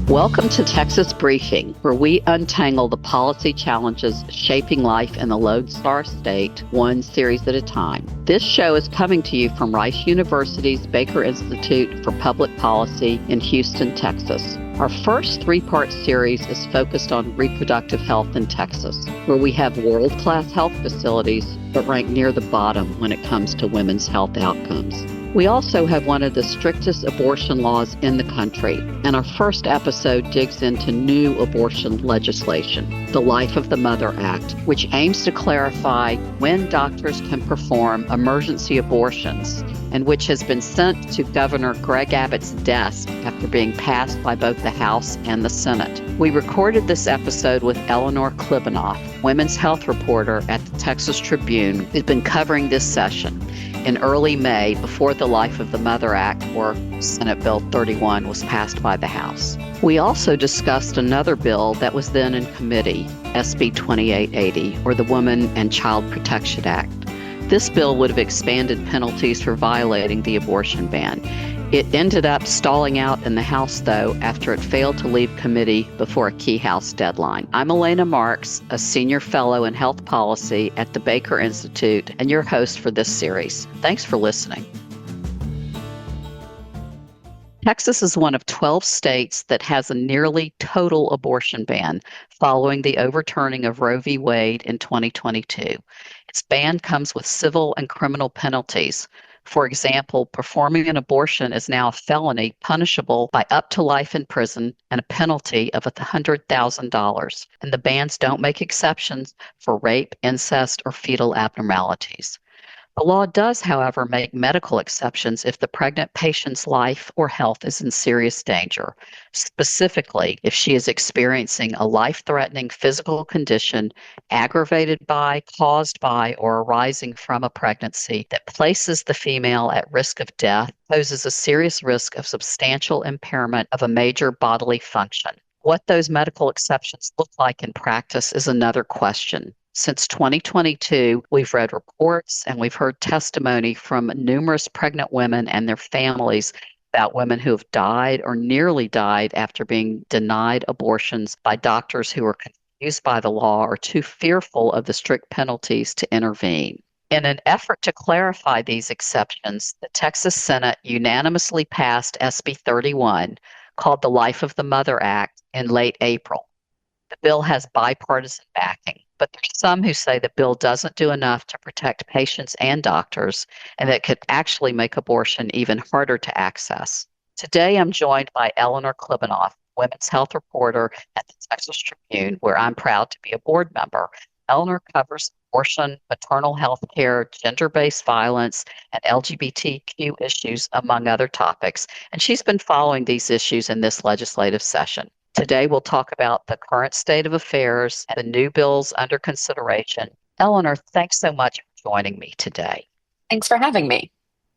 Welcome to Texas Briefing, where we untangle the policy challenges shaping life in the Lone Star State, one series at a time. This show is coming to you from Rice University's Baker Institute for Public Policy in Houston, Texas. Our first three-part series is focused on reproductive health in Texas, where we have world-class health facilities but rank near the bottom when it comes to women's health outcomes. We also have one of the strictest abortion laws in the country, and our first episode digs into new abortion legislation, the Life of the Mother Act, which aims to clarify when doctors can perform emergency abortions, and which has been sent to Governor Greg Abbott's desk after being passed by both the House and the Senate. We recorded this episode with Eleanor Klibanoff, women's health reporter at the Texas Tribune, who's been covering this session. In early May, before the Life of the Mother Act, or Senate Bill 31, was passed by the House. We also discussed another bill that was then in committee, SB 2880, or the Woman and Child Protection Act. This bill would have expanded penalties for violating the abortion ban. It ended up stalling out in the House, though, after it failed to leave committee before a key House deadline. I'm Elena Marks, a senior fellow in health policy at the Baker Institute, and your host for this series. Thanks for listening. Texas is one of 12 states that has a nearly total abortion ban following the overturning of Roe v. Wade in 2022. Its ban comes with civil and criminal penalties. For example, performing an abortion is now a felony punishable by up to life in prison and a penalty of $100,000. And the bans don't make exceptions for rape, incest, or fetal abnormalities. The law does, however, make medical exceptions if the pregnant patient's life or health is in serious danger, specifically if she is experiencing a life-threatening physical condition aggravated by, caused by, or arising from a pregnancy that places the female at risk of death, poses a serious risk of substantial impairment of a major bodily function. What those medical exceptions look like in practice is another question. Since 2022, we've read reports and we've heard testimony from numerous pregnant women and their families about women who have died or nearly died after being denied abortions by doctors who are confused by the law or too fearful of the strict penalties to intervene. In an effort to clarify these exceptions, the Texas Senate unanimously passed SB 31, called the Life of the Mother Act, in late April. The bill has bipartisan backing, but there's some who say the bill doesn't do enough to protect patients and doctors, and that could actually make abortion even harder to access. Today, I'm joined by Eleanor Klibanoff, women's health reporter at the Texas Tribune, where I'm proud to be a board member. Eleanor covers abortion, maternal health care, gender-based violence, and LGBTQ issues, among other topics, and she's been following these issues in this legislative session. Today, we'll talk about the current state of affairs and the new bills under consideration. Eleanor, thanks so much for joining me today. Thanks for having me.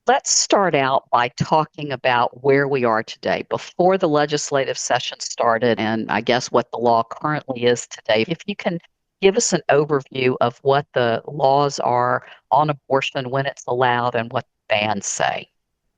Let's start out by talking about where we are today, before the legislative session started, and I guess what the law currently is today. If you can give us an overview of what the laws are on abortion, when it's allowed, and what the bans say.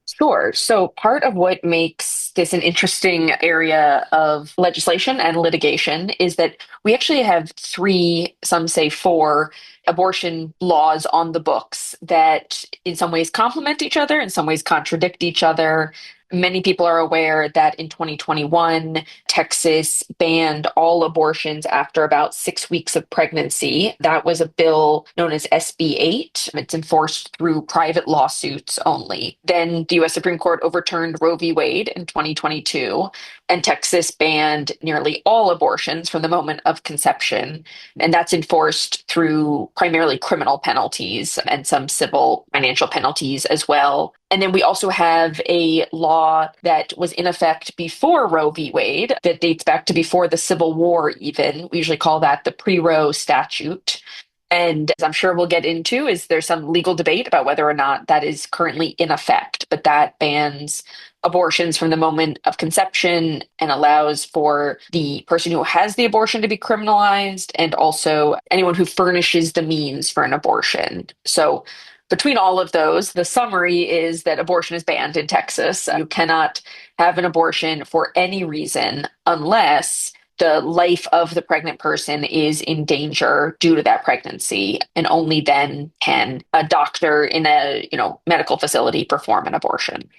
Sure. So part of what makes this an interesting area of legislation and litigation is that we actually have three, some say four, abortion laws on the books that in some ways complement each other, in some ways contradict each other. Many people are aware that in 2021, Texas banned all abortions after about 6 weeks of pregnancy. That was a bill known as SB 8. It's enforced through private lawsuits only. Then the U.S. Supreme Court overturned Roe v. Wade in 2022, and Texas banned nearly all abortions from the moment of conception. And that's enforced through primarily criminal penalties and some civil financial penalties as well. And then we also have a law that was in effect before Roe v. Wade that dates back to before the Civil War even. We usually call that the pre-Roe statute. And as I'm sure we'll get into, there's some legal debate about whether or not that is currently in effect, but that bans abortions from the moment of conception and allows for the person who has the abortion to be criminalized and also anyone who furnishes the means for an abortion. So between all of those, the summary is that abortion is banned in Texas. You cannot have an abortion for any reason unless the life of the pregnant person is in danger due to that pregnancy, and only then can a doctor in a, medical facility perform an abortion.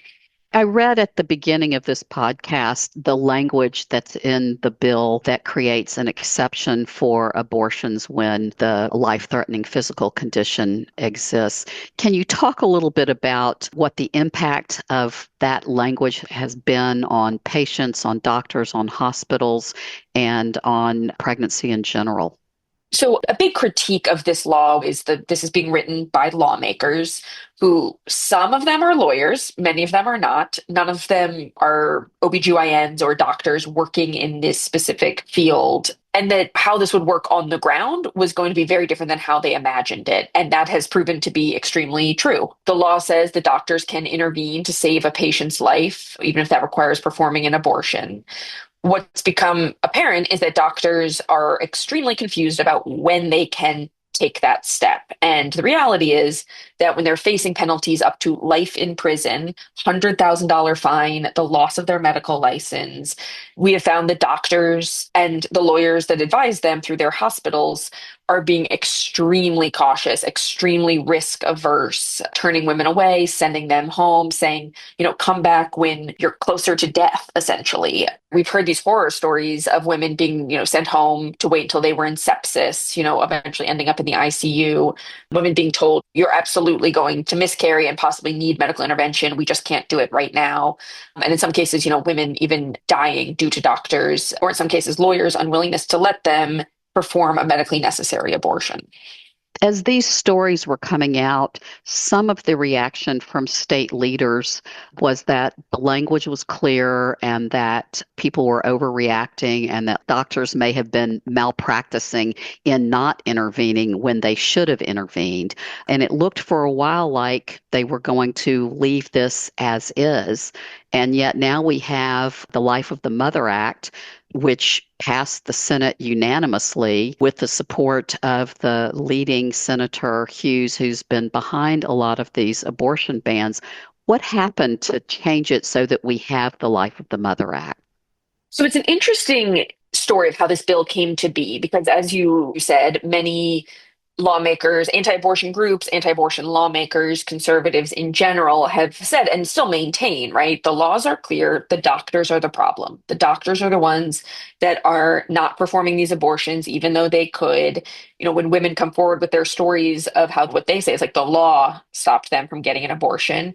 I read at the beginning of this podcast the language that's in the bill that creates an exception for abortions when the life-threatening physical condition exists. Can you talk a little bit about what the impact of that language has been on patients, on doctors, on hospitals, and on pregnancy in general? So, a big critique of this law is that this is being written by lawmakers who, some of them are lawyers, many of them are not. None of them are OBGYNs or doctors working in this specific field. And that how this would work on the ground was going to be very different than how they imagined it. And that has proven to be extremely true. The law says the doctors can intervene to save a patient's life, even if that requires performing an abortion. What's become apparent is that doctors are extremely confused about when they can take that step. And the reality is that when they're facing penalties up to life in prison, $100,000 fine, the loss of their medical license, we have found that doctors and the lawyers that advise them through their hospitals are being extremely cautious, extremely risk averse, turning women away, sending them home, saying, come back when you're closer to death, essentially. We've heard these horror stories of women being, sent home to wait until they were in sepsis, eventually ending up in the ICU, women being told, you're absolutely going to miscarry and possibly need medical intervention. We just can't do it right now. And in some cases, women even dying due to doctors, or in some cases, lawyers' unwillingness to let them perform a medically necessary abortion. As these stories were coming out, some of the reaction from state leaders was that the language was clear and that people were overreacting and that doctors may have been malpracticing in not intervening when they should have intervened. And it looked for a while like they were going to leave this as is. And yet now we have the Life of the Mother Act, which passed the Senate unanimously with the support of the leading Senator Hughes, who's been behind a lot of these abortion bans. What happened to change it so that we have the Life of the Mother Act? So it's an interesting story of how this bill came to be, because as you said, many lawmakers, anti-abortion groups, anti-abortion lawmakers, conservatives in general have said and still maintain, right? The laws are clear. The doctors are the problem. The doctors are the ones that are not performing these abortions, even though they could. When women come forward with their stories of how what they say is like the law stopped them from getting an abortion,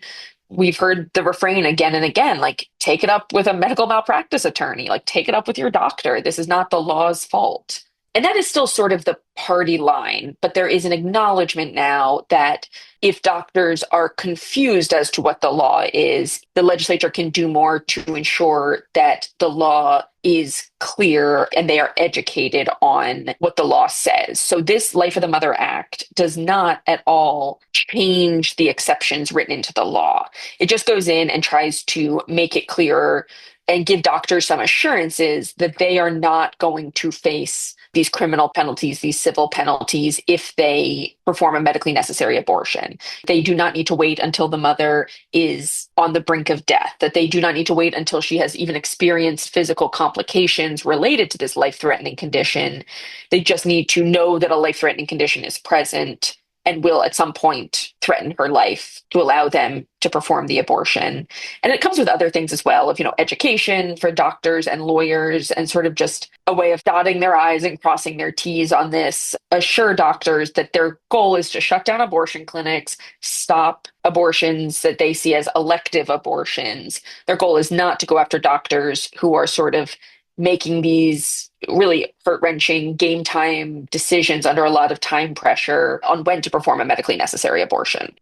we've heard the refrain again and again, like, take it up with a medical malpractice attorney, like, take it up with your doctor. This is not the law's fault. And that is still sort of the party line, but there is an acknowledgement now that if doctors are confused as to what the law is, the legislature can do more to ensure that the law is clear and they are educated on what the law says. So this Life of the Mother Act does not at all change the exceptions written into the law. It just goes in and tries to make it clearer and give doctors some assurances that they are not going to face these criminal penalties, these civil penalties, if they perform a medically necessary abortion. They do not need to wait until the mother is on the brink of death, that they do not need to wait until she has even experienced physical complications related to this life-threatening condition. They just need to know that a life-threatening condition is present and will at some point threaten her life to allow them to perform the abortion. And it comes with other things as well of, education for doctors and lawyers, and sort of just a way of dotting their I's and crossing their T's on this. Assure doctors that their goal is to shut down abortion clinics, stop abortions that they see as elective abortions. Their goal is not to go after doctors who are sort of making these really heart-wrenching game time decisions under a lot of time pressure on when to perform a medically necessary abortion.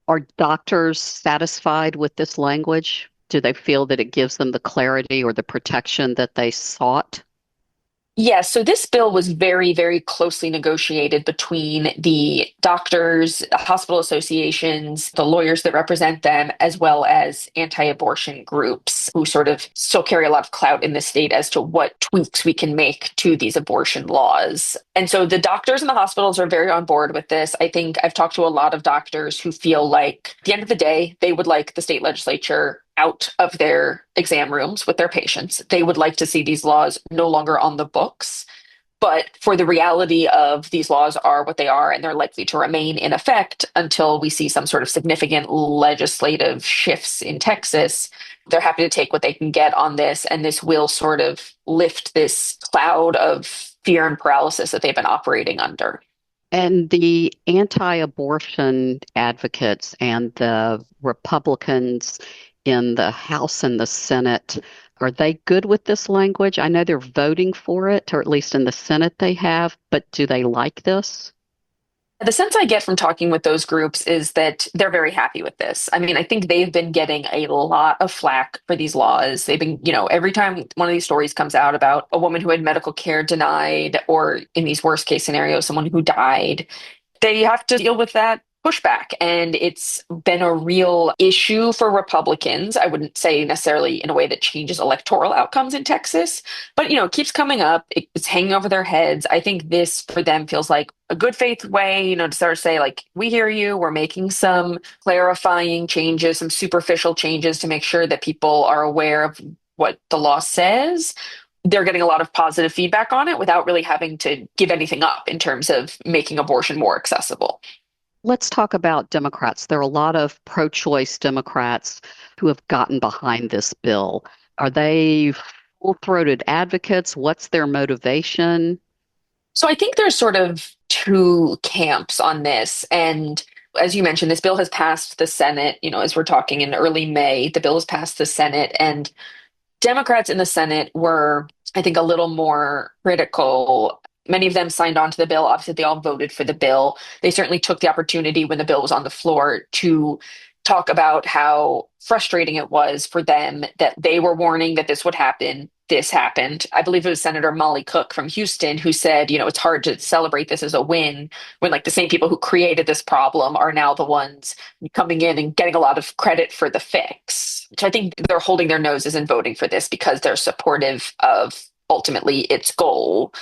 Are doctors satisfied with this language? Do they feel that it gives them the clarity or the protection that they sought? Yeah, so this bill was very, very closely negotiated between the doctors, hospital associations, the lawyers that represent them, as well as anti-abortion groups who sort of still carry a lot of clout in the state as to what tweaks we can make to these abortion laws. And so the doctors and the hospitals are very on board with this. I think I've talked to a lot of doctors who feel like at the end of the day, they would like the state legislature out of their exam rooms with their patients. They would like to see these laws no longer on the books. But for the reality of these laws are what they are, and they're likely to remain in effect until we see some sort of significant legislative shifts in Texas, they're happy to take what they can get on this. And this will sort of lift this cloud of fear and paralysis that they've been operating under. And the anti abortion advocates and the Republicans in the House and the Senate, are they good with this language? I know they're voting for it, or at least in the Senate they have, but do they like this? The sense I get from talking with those groups is that they're very happy with this. I mean, I think they've been getting a lot of flack for these laws. They've been, every time one of these stories comes out about a woman who had medical care denied, or in these worst case scenarios, someone who died, they have to deal with that pushback. And it's been a real issue for Republicans. I wouldn't say necessarily in a way that changes electoral outcomes in Texas, but it keeps coming up. It's hanging over their heads. I think this for them feels like a good faith way, to sort of say, like, we hear you, we're making some clarifying changes, some superficial changes to make sure that people are aware of what the law says. They're getting a lot of positive feedback on it without really having to give anything up in terms of making abortion more accessible. Let's talk about Democrats. There are a lot of pro choice Democrats who have gotten behind this bill. Are they full throated advocates? What's their motivation? So I think there's sort of two camps on this. And as you mentioned, this bill has passed the Senate, as we're talking in early May, the bill has passed the Senate, and Democrats in the Senate were, I think, a little more critical. Many of them signed on to the bill. Obviously, they all voted for the bill. They certainly took the opportunity when the bill was on the floor to talk about how frustrating it was for them that they were warning that this would happen. This happened. I believe it was Senator Molly Cook from Houston who said, it's hard to celebrate this as a win when, like, the same people who created this problem are now the ones coming in and getting a lot of credit for the fix, which I think they're holding their noses and voting for this because they're supportive of ultimately its goal.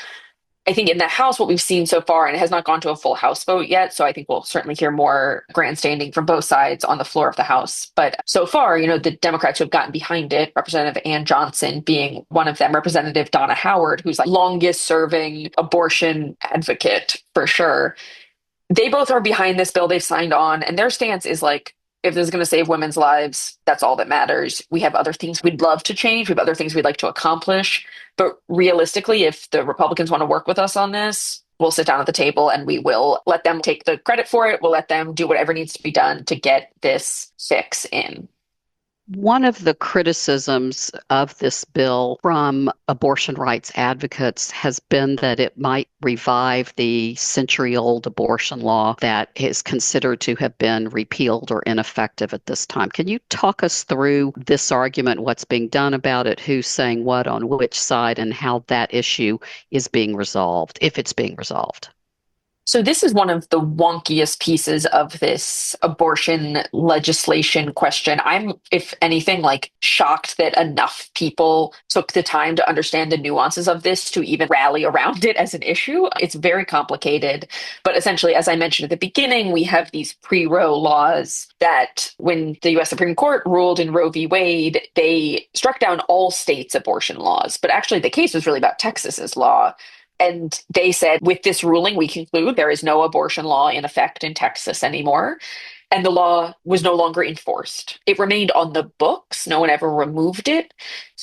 I think in the House, what we've seen so far, and it has not gone to a full House vote yet, so I think we'll certainly hear more grandstanding from both sides on the floor of the House. But so far, the Democrats who have gotten behind it, Representative Ann Johnson being one of them, Representative Donna Howard, who's like longest serving abortion advocate for sure. They both are behind this bill. They've signed on, and their stance is like, if this is going to save women's lives, that's all that matters. We have other things we'd love to change. We have other things we'd like to accomplish. But realistically, if the Republicans want to work with us on this, we'll sit down at the table and we will let them take the credit for it. We'll let them do whatever needs to be done to get this fix in. One of the criticisms of this bill from abortion rights advocates has been that it might revive the century-old abortion law that is considered to have been repealed or ineffective at this time. Can you talk us through this argument, what's being done about it, who's saying what on which side, and how that issue is being resolved, if it's being resolved? So this is one of the wonkiest pieces of this abortion legislation question. I'm, if anything, like shocked that enough people took the time to understand the nuances of this to even rally around it as an issue. It's very complicated. But essentially, as I mentioned at the beginning, we have these pre-Roe laws that when the US Supreme Court ruled in Roe v. Wade, they struck down all states' abortion laws. But actually, the case was really about Texas's law. And they said, with this ruling, we conclude there is no abortion law in effect in Texas anymore. And the law was no longer enforced. It remained on the books. No one ever removed it.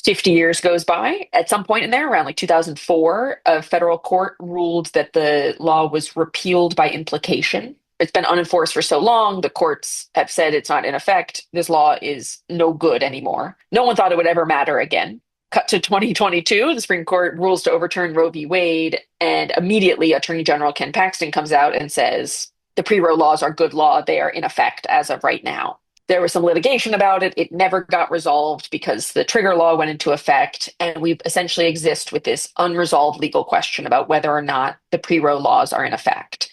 50 years goes by. At some point in there, around like 2004, a federal court ruled that the law was repealed by implication. It's been unenforced for so long. The courts have said it's not in effect. This law is no good anymore. No one thought it would ever matter again. Cut to 2022, the Supreme Court rules to overturn Roe v. Wade, and immediately Attorney General Ken Paxton comes out and says the pre-Roe laws are good law. They are in effect as of right now. There was some litigation about it. It never got resolved because the trigger law went into effect. And we essentially exist with this unresolved legal question about whether or not the pre-Roe laws are in effect.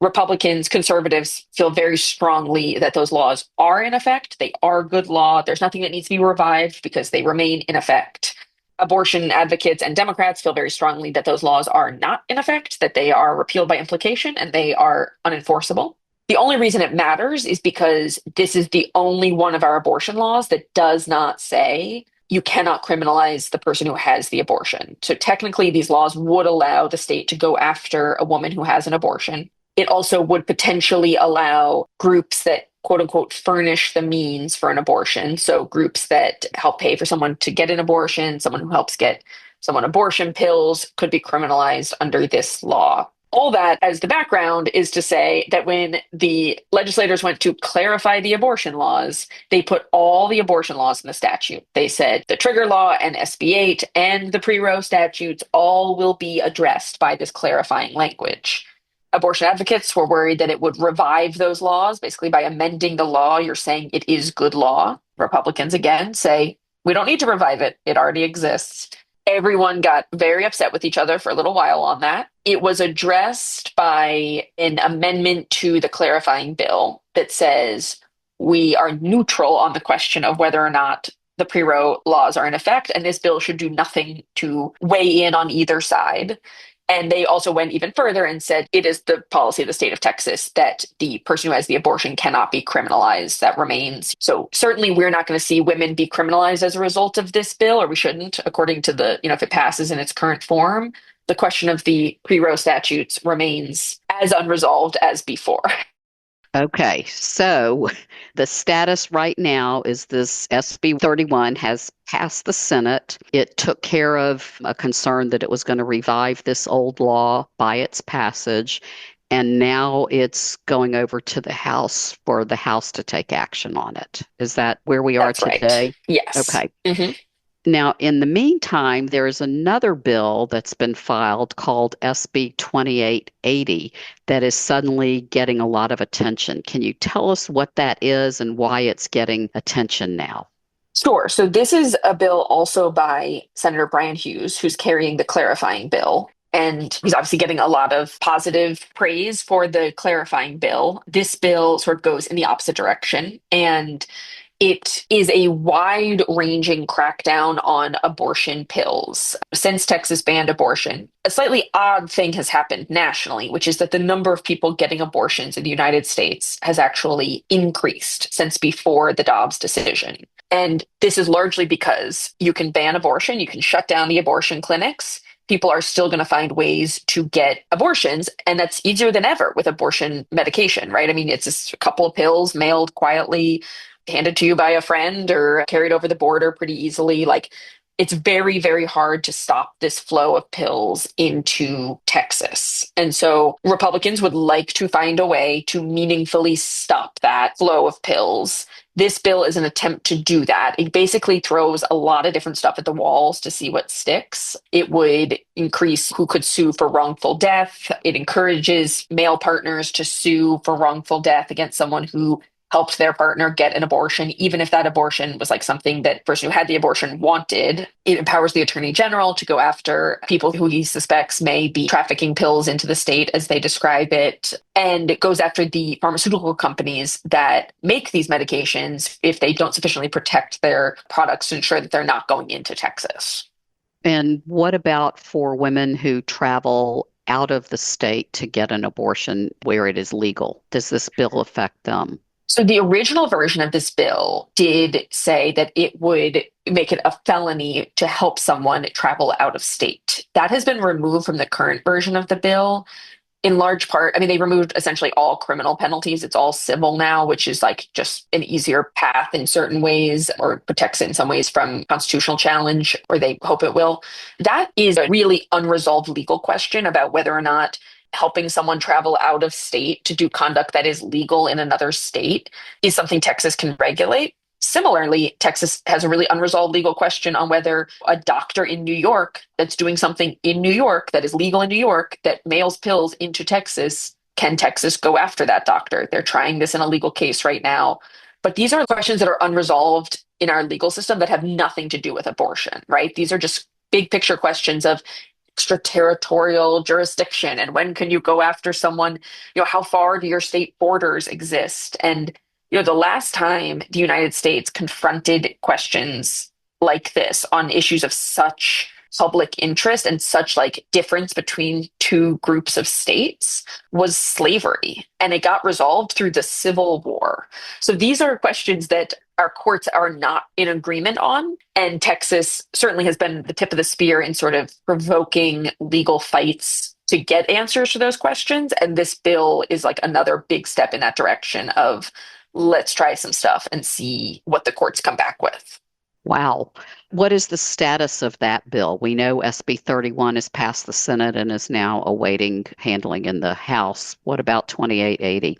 Republicans, conservatives feel very strongly that those laws are in effect. They are good law. There's nothing that needs to be revived because they remain in effect. Abortion advocates and Democrats feel very strongly that those laws are not in effect, that they are repealed by implication and they are unenforceable. The only reason it matters is because this is the only one of our abortion laws that does not say you cannot criminalize the person who has the abortion. So technically, these laws would allow the state to go after a woman who has an abortion. It also would potentially allow groups that, quote unquote, furnish the means for an abortion. So groups that help pay for someone to get an abortion, someone who helps get someone abortion pills could be criminalized under this law. All that as the background is to say that when the legislators went to clarify the abortion laws, they put all the abortion laws in the statute. They said the trigger law and SB 8 and the pre-Roe statutes all will be addressed by this clarifying language. Abortion advocates were worried that it would revive those laws. Basically, by amending the law, you're saying it is good law. Republicans, again, say, we don't need to revive it. It already exists. Everyone got very upset with each other for a little while on that. It was addressed by an amendment to the clarifying bill that says we are neutral on the question of whether or not the pre-Roe laws are in effect, and this bill should do nothing to weigh in on either side. And they also went even further and said it is the policy of the state of Texas that the person who has the abortion cannot be criminalized. That remains. So certainly we're not going to see women be criminalized as a result of this bill, or we shouldn't, according to the, if it passes in its current form. The question of the pre-Roe statutes remains as unresolved as before. Okay, so the status right now is this SB 31 has passed the Senate. It took care of a concern that it was going to revive this old law by its passage, and now it's going over to the House for the House to take action on it. Is that where we are That's right. today? Yes. Okay. Mm-hmm. Now, in the meantime, there is another bill that's been filed called SB 2880 that is suddenly getting a lot of attention. Can you tell us what that is and why it's getting attention now? Sure. So this is a bill also by Senator Brian Hughes, who's carrying the clarifying bill. And he's obviously getting a lot of positive praise for the clarifying bill. This bill sort of goes in the opposite direction. And it is a wide-ranging crackdown on abortion pills. Since Texas banned abortion, a slightly odd thing has happened nationally, which is that the number of people getting abortions in the United States has actually increased since before the Dobbs decision. And this is largely because you can ban abortion, you can shut down the abortion clinics. People are still going to find ways to get abortions, and that's easier than ever with abortion medication, right? I mean, it's just a couple of pills mailed quietly, handed to you by a friend or carried over the border pretty easily. Like, it's very, very hard to stop this flow of pills into Texas. And so Republicans would like to find a way to meaningfully stop that flow of pills. This bill is an attempt to do that. It basically throws a lot of different stuff at the walls to see what sticks. It would increase who could sue for wrongful death. It encourages male partners to sue for wrongful death against someone who helped their partner get an abortion, even if that abortion was like something that the person who had the abortion wanted. It empowers the attorney general to go after people who he suspects may be trafficking pills into the state, as they describe it. And it goes after the pharmaceutical companies that make these medications if they don't sufficiently protect their products to ensure that they're not going into Texas. And what about for women who travel out of the state to get an abortion where it is legal? Does this bill affect them? So the original version of this bill did say that it would make it a felony to help someone travel out of state. That has been removed from the current version of the bill. In large part, I mean, they removed essentially all criminal penalties. It's all civil now, which is like just an easier path in certain ways, or protects it in some ways from constitutional challenge, or they hope it will. That is a really unresolved legal question about whether or not helping someone travel out of state to do conduct that is legal in another state is something Texas can regulate. Similarly, Texas has a really unresolved legal question on whether a doctor in New York that's doing something in New York that is legal in New York that mails pills into Texas, can Texas go after that doctor? They're trying this in a legal case right now. But these are questions that are unresolved in our legal system that have nothing to do with abortion, right? These are just big picture questions of extraterritorial jurisdiction and when can you go after someone, how far do your state borders exist? And, the last time the United States confronted questions like this on issues of such public interest and such like difference between two groups of states was slavery. And it got resolved through the Civil War. So these are questions that our courts are not in agreement on. And Texas certainly has been the tip of the spear in sort of provoking legal fights to get answers to those questions. And this bill is like another big step in that direction of let's try some stuff and see what the courts come back with. Wow. What is the status of that bill? We know SB 31 has passed the Senate and is now awaiting handling in the House. What about 2880?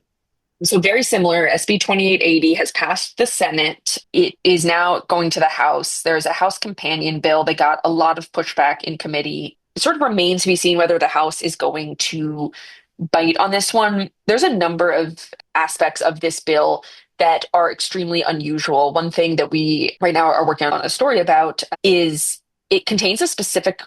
So very similar, SB 2880 has passed the Senate. It is now going to the House. There's a House companion bill that got a lot of pushback in committee. It sort of remains to be seen whether the House is going to bite on this one. There's a number of aspects of this bill that are extremely unusual. One thing that we right now are working on a story about is it contains a specific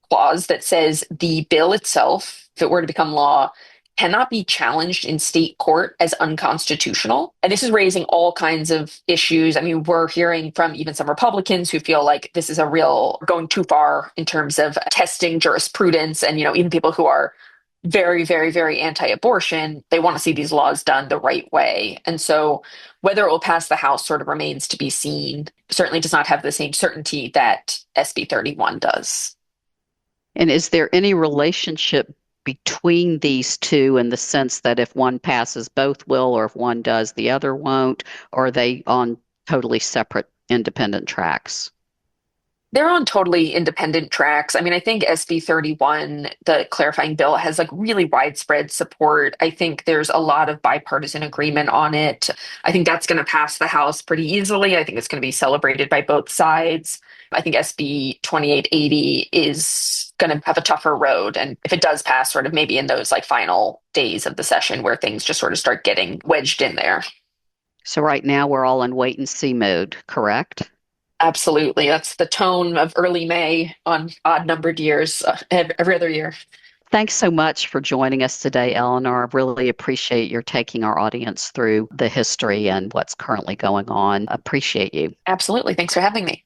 clause that says the bill itself, if it were to become law, cannot be challenged in state court as unconstitutional. And this is raising all kinds of issues. I mean, we're hearing from even some Republicans who feel like this is going too far in terms of testing jurisprudence. And, even people who are very, very, very anti-abortion, they want to see these laws done the right way. And so whether it will pass the House sort of remains to be seen. Certainly does not have the same certainty that SB 31 does. And is there any relationship between these two in the sense that if one passes, both will, or if one does, the other won't? Or are they on totally separate independent tracks? They're on totally independent tracks. I mean, I think SB 31, the clarifying bill, has like really widespread support. I think there's a lot of bipartisan agreement on it. I think that's going to pass the House pretty easily. I think it's going to be celebrated by both sides. I think SB 2880 is going to have a tougher road. And if it does pass, sort of maybe in those like final days of the session where things just sort of start getting wedged in there. So right now we're all in wait and see mode, correct? Absolutely. That's the tone of early May on odd numbered years every other year. Thanks so much for joining us today, Eleanor. I really appreciate your taking our audience through the history and what's currently going on. Appreciate you. Absolutely. Thanks for having me.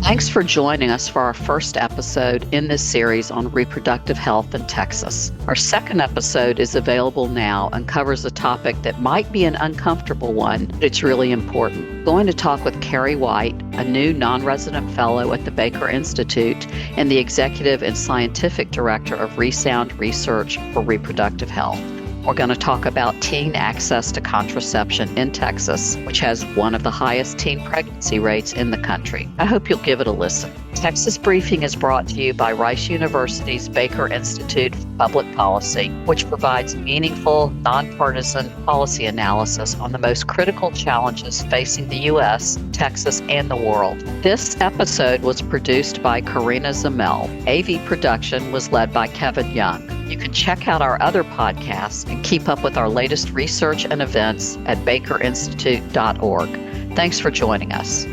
Thanks for joining us for our first episode in this series on reproductive health in Texas. Our second episode is available now and covers a topic that might be an uncomfortable one, but it's really important. We're going to talk with Carrie White, a new non-resident fellow at the Baker Institute and the executive and scientific director of Resound Research for Reproductive Health. We're going to talk about teen access to contraception in Texas, which has one of the highest teen pregnancy rates in the country. I hope you'll give it a listen. Texas Briefing is brought to you by Rice University's Baker Institute for Public Policy, which provides meaningful, nonpartisan policy analysis on the most critical challenges facing the U.S., Texas, and the world. This episode was produced by Karina Zamel. AV production was led by Kevin Young. You can check out our other podcasts and keep up with our latest research and events at bakerinstitute.org. Thanks for joining us.